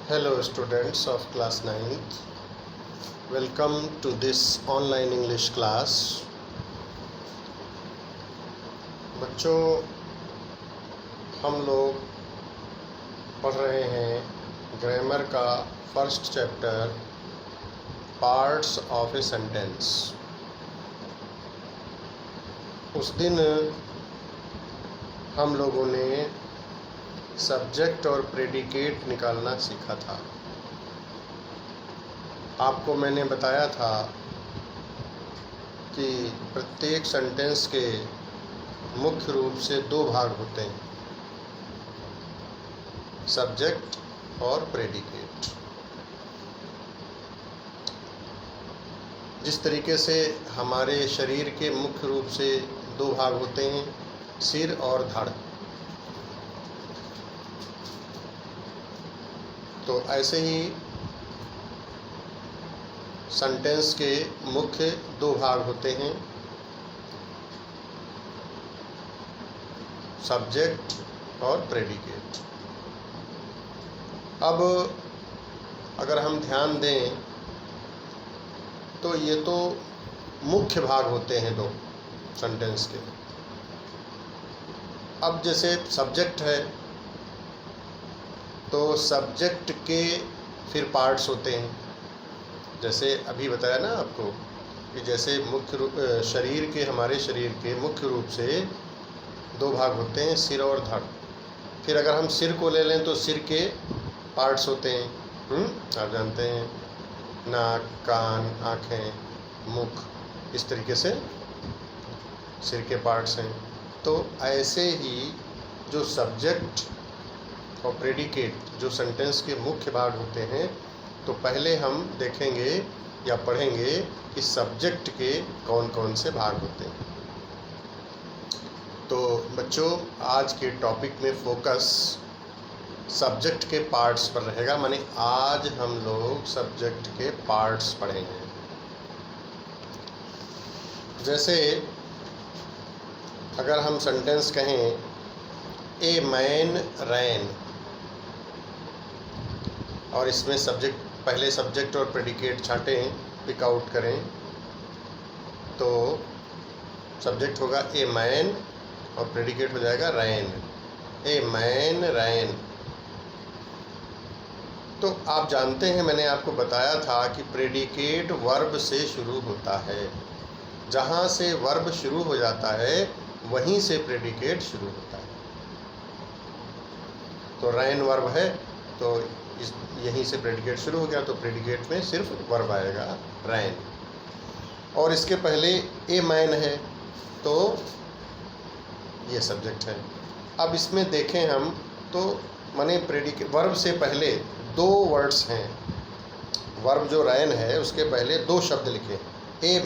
Hello students of class 9th. Welcome to this online English class. बच्चों, हम लोग पढ़ रहे हैं ग्रामर का first chapter parts of a sentence. उस दिन हम लोगों ने सब्जेक्ट और प्रेडिकेट निकालना सीखा था। आपको मैंने बताया था कि प्रत्येक सेंटेंस के मुख्य रूप से दो भाग होते हैं, सब्जेक्ट और प्रेडिकेट। जिस तरीके से हमारे शरीर के मुख्य रूप से दो भाग होते हैं, सिर और धड़, तो ऐसे ही सेंटेंस के मुख्य दो भाग होते हैं, सब्जेक्ट और प्रेडिकेट। अब अगर हम ध्यान दें तो ये तो मुख्य भाग होते हैं दो सेंटेंस के। अब जैसे सब्जेक्ट है तो सब्जेक्ट के फिर पार्ट्स होते हैं। जैसे अभी बताया ना आपको कि जैसे मुख्य रूप हमारे शरीर के मुख्य रूप से दो भाग होते हैं, सिर और धड़। फिर अगर हम सिर को ले लें तो सिर के पार्ट्स होते हैं, आप जानते हैं, नाक, कान, आँखें, मुख, इस तरीके से सिर के पार्ट्स हैं। तो ऐसे ही जो सब्जेक्ट और प्रेडिकेट जो सेंटेंस के मुख्य भाग होते हैं, तो पहले हम देखेंगे या पढ़ेंगे कि सब्जेक्ट के कौन कौन से भाग होते हैं। तो बच्चों, आज के टॉपिक में फोकस सब्जेक्ट के पार्ट्स पर रहेगा। माने आज हम लोग सब्जेक्ट के पार्ट्स पढ़ेंगे। जैसे अगर हम सेंटेंस कहें ए मैन रैन, और इसमें पहले सब्जेक्ट और प्रेडिकेट छांटें, पिक आउट करें, तो सब्जेक्ट होगा ए मैन और प्रेडिकेट हो जाएगा रैन। ए मैन रैन। तो आप जानते हैं, मैंने आपको बताया था कि प्रेडिकेट वर्ब से शुरू होता है। जहाँ से वर्ब शुरू हो जाता है वहीं से प्रेडिकेट शुरू होता है। तो रैन वर्ब है तो यहीं से प्रेडिकेट शुरू हो गया, तो प्रेडिकेट में सिर्फ वर्ब आएगा रैन। और इसके पहले ए मैन है तो ये सब्जेक्ट है। अब इसमें देखें हम तो माने प्रेडिकेट वर्ब से पहले दो वर्ड्स हैं। वर्ब जो रैन है उसके पहले दो शब्द लिखे, ए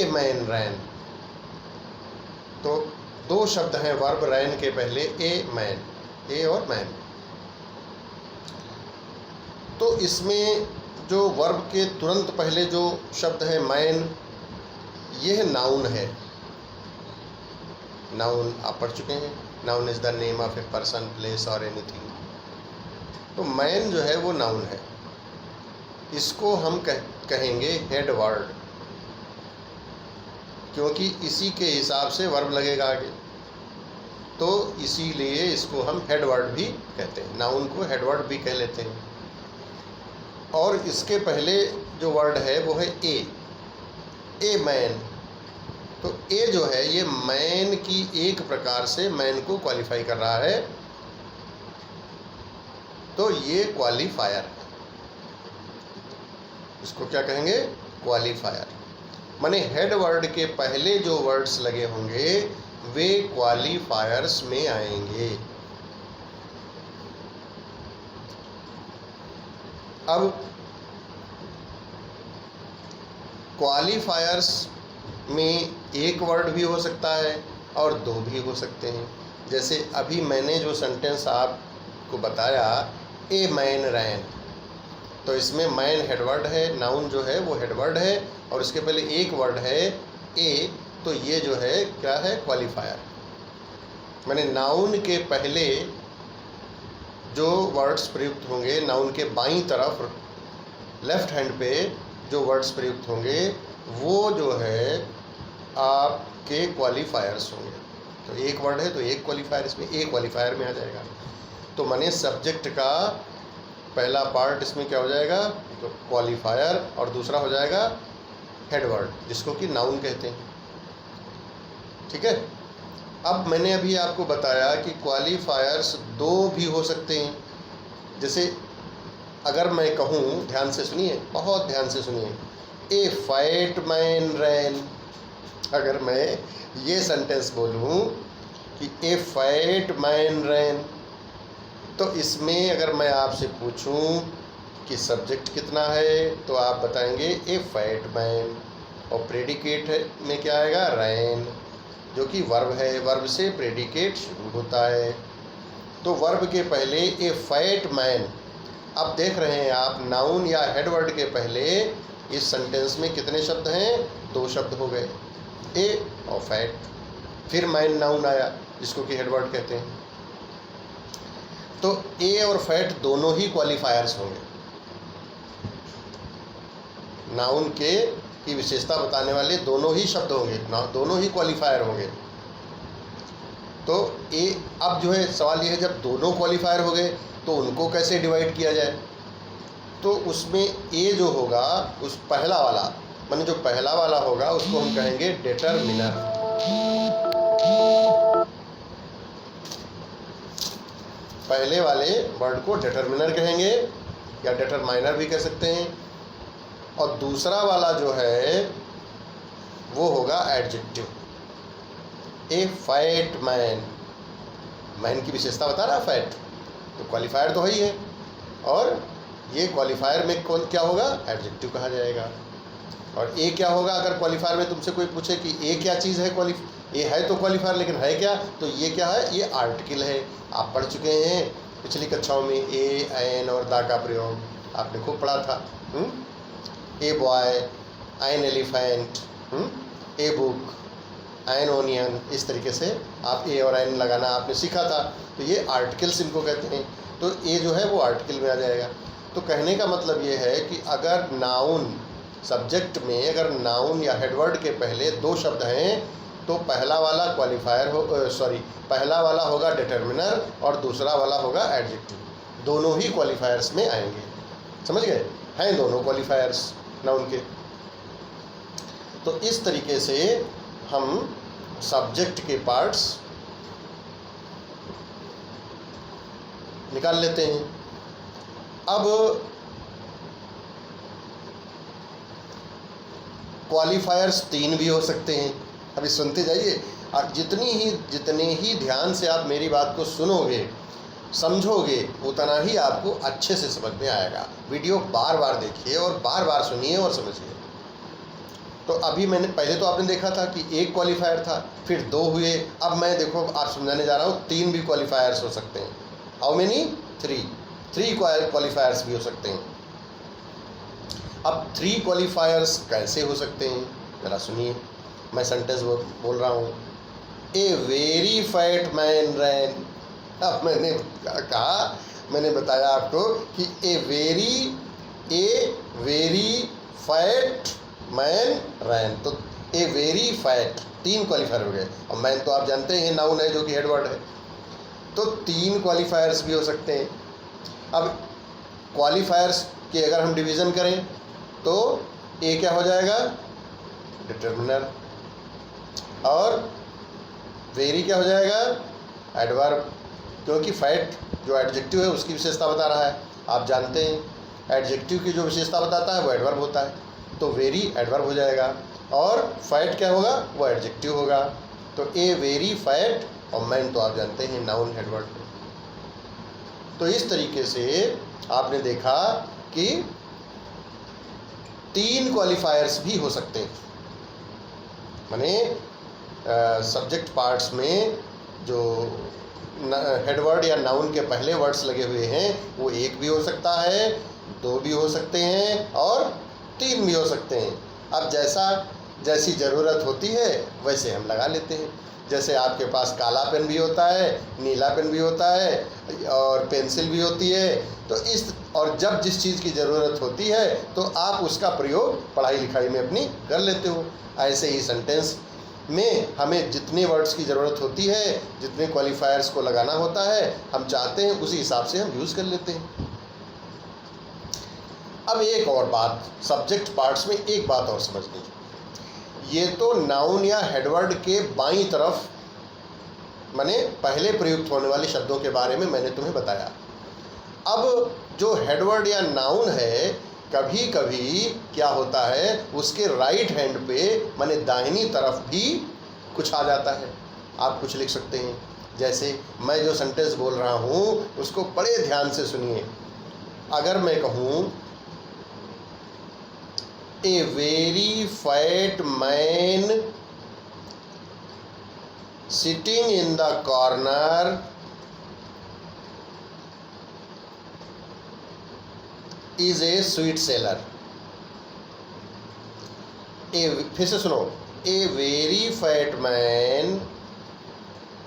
मैन रैन। तो दो शब्द हैं वर्ब रैन के पहले, ए मैन, ए और मैन। तो इसमें जो वर्ब के तुरंत पहले जो शब्द है मैन, यह नाउन है। नाउन आप पढ़ चुके हैं, noun is the name of a person, place और एनीथिंग। तो मैन जो है वो नाउन है। इसको हम कहेंगे हेड वर्ड, क्योंकि इसी के हिसाब से वर्ब लगेगा आगे, तो इसीलिए इसको हम हेड वर्ड भी कहते हैं। नाउन को हेड वर्ड भी कह लेते हैं। और इसके पहले जो वर्ड है वो है ए मैन। तो ए जो है ये मैन की एक प्रकार से मैन को क्वालिफाई कर रहा है, तो ये क्वालिफायर है। इसको क्या कहेंगे? क्वालिफायर। माने हेड वर्ड के पहले जो वर्ड्स लगे होंगे वे क्वालिफायर्स में आएंगे। अब क्वालिफायर्स में एक वर्ड भी हो सकता है और दो भी हो सकते हैं। जैसे अभी मैंने जो सेंटेंस आपको बताया, ए मैन रैन, तो इसमें मैन हेडवर्ड है, नाउन जो है वो हेडवर्ड है, और इसके पहले एक वर्ड है ए, तो ये जो है क्या है? क्वालिफायर। मैंने नाउन के पहले जो वर्ड्स प्रयुक्त होंगे नाउन के बाईं तरफ लेफ्ट हैंड पे जो वर्ड्स प्रयुक्त होंगे वो जो है आपके क्वालिफायर्स होंगे। तो एक वर्ड है तो एक क्वालिफायर, इसमें एक क्वालिफायर में आ जाएगा। तो माने सब्जेक्ट का पहला पार्ट इसमें क्या हो जाएगा, तो क्वालिफायर, और दूसरा हो जाएगा हेड वर्ड जिसको कि नाउन कहते हैं। ठीक है। अब मैंने अभी आपको बताया कि क्वालिफायर्स दो भी हो सकते हैं। जैसे अगर मैं कहूँ, ध्यान से सुनिए, बहुत ध्यान से सुनिए, ए फैट मैन रैन, अगर मैं ये सेंटेंस बोलूँ कि ए फैट मैन रैन, तो इसमें अगर मैं आपसे पूछूं कि सब्जेक्ट कितना है तो आप बताएंगे ए फैट मैन, और प्रेडिकेट में क्या आएगा, रैन, जो कि वर्ब है, वर्ब से प्रेडिकेट शुरू होता है। तो वर्ब के पहले ए फैट मैन। अब देख रहे हैं आप, नाउन या हेडवर्ड के पहले इस सेंटेंस में कितने शब्द हैं, दो शब्द हो गए, ए और फैट। फिर मैन नाउन आया जिसको कि हेडवर्ड कहते हैं। तो ए और फैट दोनों ही क्वालिफायर्स होंगे, नाउन के की विशेषता बताने वाले दोनों ही शब्द होंगे, दोनों ही क्वालिफायर होंगे। तो ए, अब जो है सवाल ये है, जब दोनों क्वालिफायर हो गए तो उनको कैसे डिवाइड किया जाए। तो उसमें ए जो होगा, उस पहला वाला, माने जो पहला वाला होगा उसको हम कहेंगे डिटरमिनर। पहले वाले वर्ड को डिटरमिनर कहेंगे या डिटरमाइनर भी कह सकते हैं। और दूसरा वाला जो है वो होगा एडजेक्टिव। ए फैट मैन, मैन की विशेषता बता रहा फैट, तो क्वालिफायर तो है ही है, और ये क्वालिफायर में कौन क्या होगा, एडजेक्टिव कहा जाएगा। और ए क्या होगा, अगर क्वालिफायर में तुमसे कोई पूछे कि ए क्या चीज़ है, ए है तो क्वालिफायर, लेकिन है क्या, तो ये क्या है, ये आर्टिकल है। आप पढ़ चुके हैं पिछली कक्षाओं में ए, एन और दा का प्रयोग आपने खूब पढ़ा था। A boy, an elephant, a book, an onion, इस तरीके से आप ए और एन लगाना आपने सीखा था। तो ये आर्टिकल्स इनको कहते हैं। तो ए जो है वो आर्टिकल में आ जाएगा। तो कहने का मतलब ये है कि अगर नाउन सब्जेक्ट में, अगर नाउन या हेडवर्ड के पहले दो शब्द हैं तो पहला वाला क्वालिफायर हो, पहला वाला होगा डिटरमिनर और दूसरा वाला होगा एडजेक्टिव। दोनों ही क्वालिफायर्स में आएंगे। समझ गए, हैं दोनों क्वालिफायर्स नाउन के। तो इस तरीके से हम सब्जेक्ट के पार्ट्स निकाल लेते हैं। अब क्वालिफायर्स तीन भी हो सकते हैं। अभी सुनते जाइए, और जितने ही ध्यान से आप मेरी बात को सुनोगे, समझोगे, उतना ही आपको अच्छे से समझ में आएगा। वीडियो बार बार देखिए और बार बार सुनिए और समझिए। तो अभी मैंने, पहले तो आपने देखा था कि एक क्वालिफायर था, फिर दो हुए। अब मैं देखो आप समझाने जा रहा हूँ, तीन भी क्वालिफायर्स हो सकते हैं। हाउ मेनी, थ्री क्वालिफायर्स भी हो सकते हैं। अब थ्री क्वालिफायर्स कैसे हो सकते हैं, ज़रा सुनिए। मैं सेंटेंस बोल रहा हूँ, ए वेरी फैट मैन रैन। अब मैंने कहा, मैंने बताया आपको कि ए वेरी फैट मैन रैन, तो ए वेरी फैट तीन क्वालिफायर हो गए। और मैन तो आप जानते हैं नाउन है जो कि हेडवर्ड है। तो तीन क्वालिफायर्स भी हो सकते हैं। अब क्वालिफायर्स के अगर हम डिवीज़न करें तो ए क्या हो जाएगा, डिटरमिनर, और वेरी क्या हो जाएगा, एडवर्ब, क्योंकि फैट जो एडजेक्टिव है उसकी विशेषता बता रहा है। आप जानते हैं एडजेक्टिव की जो विशेषता बताता है वो एडवर्ब होता है, तो वेरी एडवर्ब हो जाएगा, और फैट क्या होगा, वो एडजेक्टिव होगा। तो ए वेरी फैट, और मैन तो आप जानते हैं नाउन हेडवर्ड। तो इस तरीके से आपने देखा कि तीन क्वालिफायर्स भी हो सकते हैं। माने सब्जेक्ट पार्ट्स में जो हेडवर्ड या नाउन के पहले वर्ड्स लगे हुए हैं वो एक भी हो सकता है, दो भी हो सकते हैं, और तीन भी हो सकते हैं। अब जैसी ज़रूरत होती है वैसे हम लगा लेते हैं। जैसे आपके पास काला पेन भी होता है, नीला पेन भी होता है और पेंसिल भी होती है। तो इस और जब जिस चीज़ की ज़रूरत होती है तो आप उसका प्रयोग पढ़ाई लिखाई में अपनी कर लेते हो। ऐसे ही सेंटेंस में हमें जितने वर्ड्स की ज़रूरत होती है, जितने क्वालिफायर्स को लगाना होता है, हम चाहते हैं उसी हिसाब से हम यूज़ कर लेते हैं। अब एक और बात, सब्जेक्ट पार्ट्स में एक बात और समझ लीजिए। ये तो नाउन या हेडवर्ड के बाईं तरफ माने पहले प्रयुक्त होने वाले शब्दों के बारे में मैंने तुम्हें बताया। अब जो हेडवर्ड या नाउन है, कभी कभी क्या होता है उसके राइट हैंड पे माने दाहिनी तरफ भी कुछ आ जाता है। आप कुछ लिख सकते हैं, जैसे मैं जो सेंटेंस बोल रहा हूँ उसको बड़े ध्यान से सुनिए। अगर मैं कहूँ ए very fat man sitting in the corner is a sweet seller. फिर से सुनो, ए वेरी फैट मैन,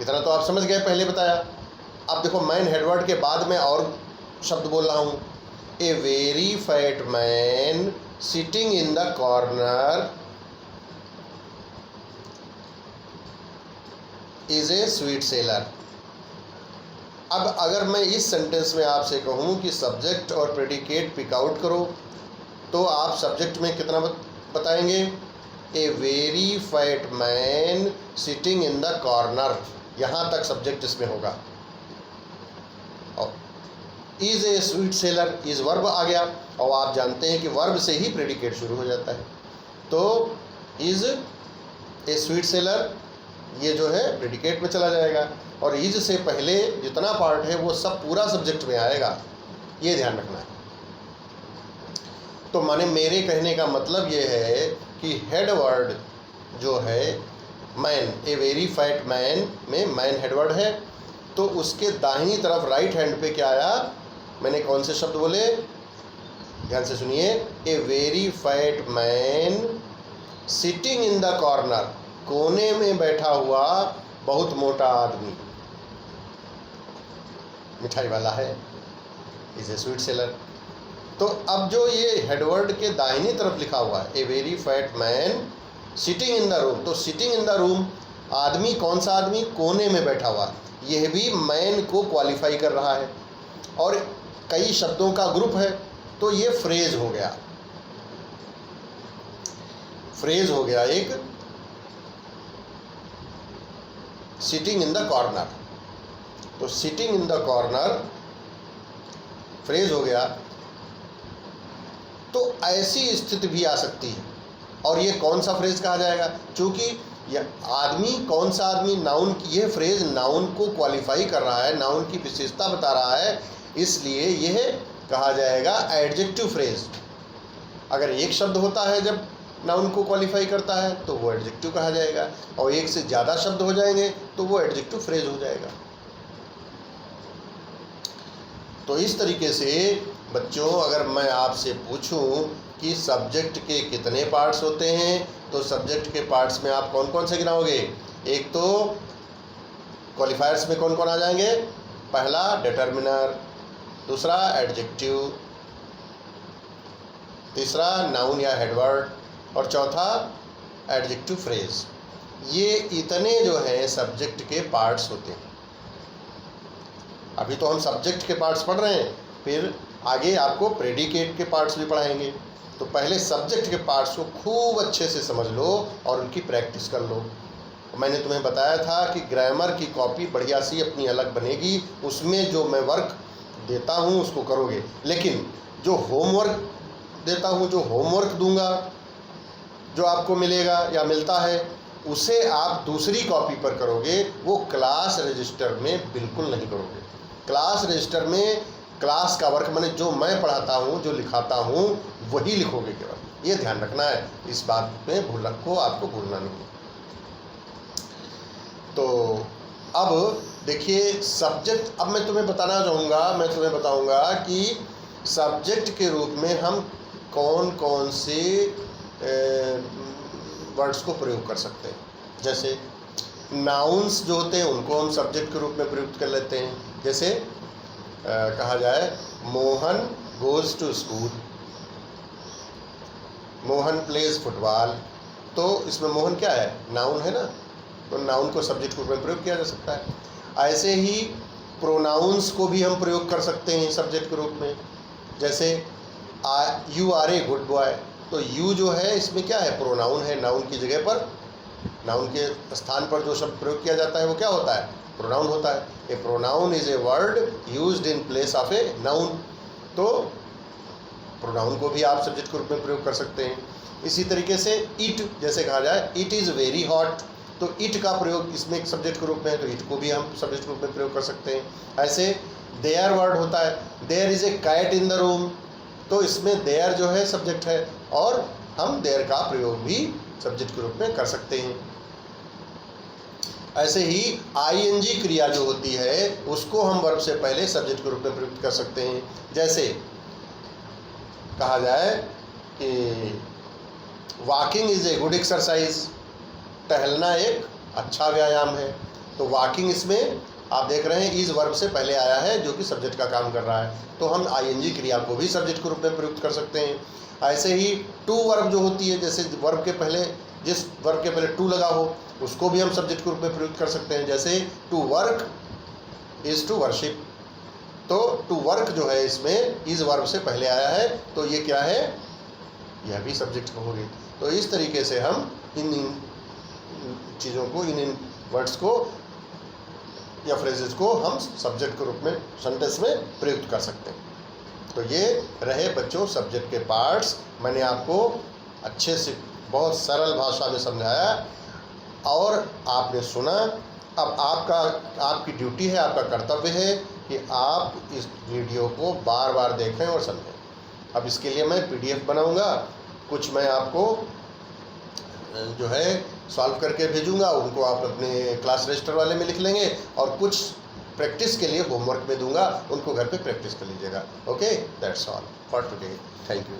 इतना तो आप समझ गए, पहले बताया। अब देखो मैन हेडवर्ड के बाद में और शब्द बोल रहा हूँ। ए very fat man sitting in the corner is a sweet seller. अब अगर मैं इस सेंटेंस में आपसे कहूँ कि सब्जेक्ट और प्रेडिकेट पिक आउट करो, तो आप सब्जेक्ट में कितना बताएंगे? A very fat man sitting in the corner, यहाँ तक सब्जेक्ट इसमें होगा। और is a sweet seller, is verb आ गया, और आप जानते हैं कि वर्ब से ही प्रेडिकेट शुरू हो जाता है। तो इज ए स्वीट सेलर ये जो है प्रेडिकेट में चला जाएगा, और इज से पहले जितना पार्ट है वो सब पूरा सब्जेक्ट में आएगा, ये ध्यान रखना है। तो माने मेरे कहने का मतलब ये है कि हेड वर्ड जो है मैन, ए वेरी फैट मैन में मैन हेड वर्ड है, तो उसके दाहिनी तरफ राइट हैंड पे क्या आया? मैंने कौन से शब्द बोले? ध्यान से सुनिए। ए very fat man sitting in the corner, कोने में बैठा हुआ बहुत मोटा आदमी, मिठाई वाला है, इज ए स्वीट सेलर। तो अब जो ये हेडवर्ड के दाहिनी तरफ लिखा हुआ है, ए very fat man sitting in the room, तो सिटिंग इन द रूम आदमी कौन सा आदमी? कोने में बैठा हुआ, यह भी मैन को क्वालिफाई कर रहा है, और कई शब्दों का ग्रुप है, तो ये फ्रेज हो गया, फ्रेज हो गया एक सिटिंग इन द कॉर्नर। तो sitting in the corner phrase हो गया। तो ऐसी स्थिति भी आ सकती है, और ये कौन सा फ्रेज कहा जाएगा? क्योंकि यह आदमी कौन सा आदमी, नाउन की यह फ्रेज नाउन को क्वालिफाई कर रहा है, नाउन की विशेषता बता रहा है, इसलिए यह कहा जाएगा एडजेक्टिव फ्रेज। अगर एक शब्द होता है जब नाउन को क्वालिफाई करता है तो वो एडजेक्टिव कहा जाएगा, और एक से ज़्यादा शब्द हो जाएंगे तो वो एडजेक्टिव फ्रेज हो जाएगा। तो इस तरीके से बच्चों, अगर मैं आपसे पूछूं कि सब्जेक्ट के कितने पार्ट्स होते हैं, तो सब्जेक्ट के पार्ट्स में आप कौन कौन से गिनाओगे? एक तो क्वालिफायर्स में कौन कौन आ जाएंगे? पहला डिटर्मिनर, दूसरा एडजेक्टिव, तीसरा नाउन या हेडवर्ड, और चौथा एडजेक्टिव फ्रेज। ये इतने जो हैं सब्जेक्ट के पार्ट्स होते हैं। अभी तो हम सब्जेक्ट के पार्ट्स पढ़ रहे हैं, फिर आगे आपको प्रेडिकेट के पार्ट्स भी पढ़ाएंगे। तो पहले सब्जेक्ट के पार्ट्स को खूब अच्छे से समझ लो और उनकी प्रैक्टिस कर लो। मैंने तुम्हें बताया था कि ग्रामर की कॉपी बढ़िया सी अपनी अलग बनेगी, उसमें जो मैं वर्क देता हूँ उसको करोगे, लेकिन जो होमवर्क देता हूँ, जो होमवर्क दूंगा, जो आपको मिलेगा या मिलता है, उसे आप दूसरी कॉपी पर करोगे, वो क्लास रजिस्टर में बिल्कुल नहीं करोगे। क्लास रजिस्टर में क्लास का वर्क माने जो मैं पढ़ाता हूँ, जो लिखाता हूँ, वही लिखोगे केवल। ये ध्यान रखना है, इस बात में आपको भूलना नहीं। तो अब देखिए सब्जेक्ट, अब मैं तुम्हें बताना चाहूँगा, मैं तुम्हें बताऊँगा कि सब्जेक्ट के रूप में हम कौन कौन से वर्ड्स को प्रयोग कर सकते हैं। जैसे नाउन्स जो होते हैं उनको हम सब्जेक्ट के रूप में प्रयुक्त कर लेते हैं। जैसे कहा जाए Mohan goes to school, Mohan plays football, तो इसमें मोहन क्या है, नाउन है ना, तो नाउन को सब्जेक्ट के रूप में प्रयोग किया जा सकता है। ऐसे ही प्रोनाउंस को भी हम प्रयोग कर सकते हैं सब्जेक्ट के रूप में। जैसे you are a good boy, तो यू जो है इसमें क्या है, प्रोनाउन है, नाउन की जगह पर, नाउन के स्थान पर जो शब्द प्रयोग किया जाता है वो क्या होता है, प्रोनाउन होता है। A pronoun is a word used in place of a noun, तो प्रोनाउन को भी आप सब्जेक्ट के रूप में प्रयोग कर सकते हैं। इसी तरीके से इट, जैसे कहा जाए इट इज़ वेरी हॉट, तो इट का प्रयोग इसमें एक सब्जेक्ट के रूप में है, तो इट को भी हम सब्जेक्ट के रूप में प्रयोग कर सकते हैं। ऐसे देयर वर्ड होता है, there is a cat in the room, तो इसमें देयर जो है सब्जेक्ट है और हम देयर का प्रयोग भी सब्जेक्ट के रूप में कर सकते हैं। ऐसे ही आईएनजी क्रिया जो होती है उसको हम वर्ब से पहले सब्जेक्ट के रूप में प्रयुक्त कर सकते हैं। जैसे कहा जाए कि walking is a good exercise, टहलना एक अच्छा व्यायाम है, तो वॉकिंग इसमें आप देख रहे हैं इस वर्ब से पहले आया है जो कि सब्जेक्ट का काम कर रहा है, तो हम आईएनजी क्रिया को भी सब्जेक्ट के रूप में प्रयुक्त कर सकते हैं। ऐसे ही टू वर्ब जो होती है, जैसे वर्ब के पहले जिस वर्ब के पहले टू लगा हो उसको भी हम सब्जेक्ट के रूप में प्रयुक्त कर सकते हैं। जैसे to work is to worship, तो टू वर्क जो है इसमें इस वर्ब से पहले आया है, तो ये क्या है, यह भी सब्जेक्ट होगी। तो इस तरीके से हम इन चीज़ों को, इन वर्ड्स को या फ्रेजेस को हम सब्जेक्ट के रूप में सेंटेंस में प्रयुक्त कर सकते हैं। तो ये रहे बच्चों सब्जेक्ट के पार्ट्स। मैंने आपको अच्छे से बहुत सरल भाषा में समझाया और आपने सुना। अब आपकी ड्यूटी है, आपका कर्तव्य है कि आप इस वीडियो को बार बार देखें और समझें। अब इसके लिए मैं पीडीएफ बनाऊंगा, कुछ मैं आपको जो है सॉल्व करके भेजूंगा, उनको आप अपने क्लास रजिस्टर वाले में लिख लेंगे और कुछ प्रैक्टिस के लिए होमवर्क में दूंगा, उनको घर पे प्रैक्टिस कर लीजिएगा। Okay, that's all for today, thank you.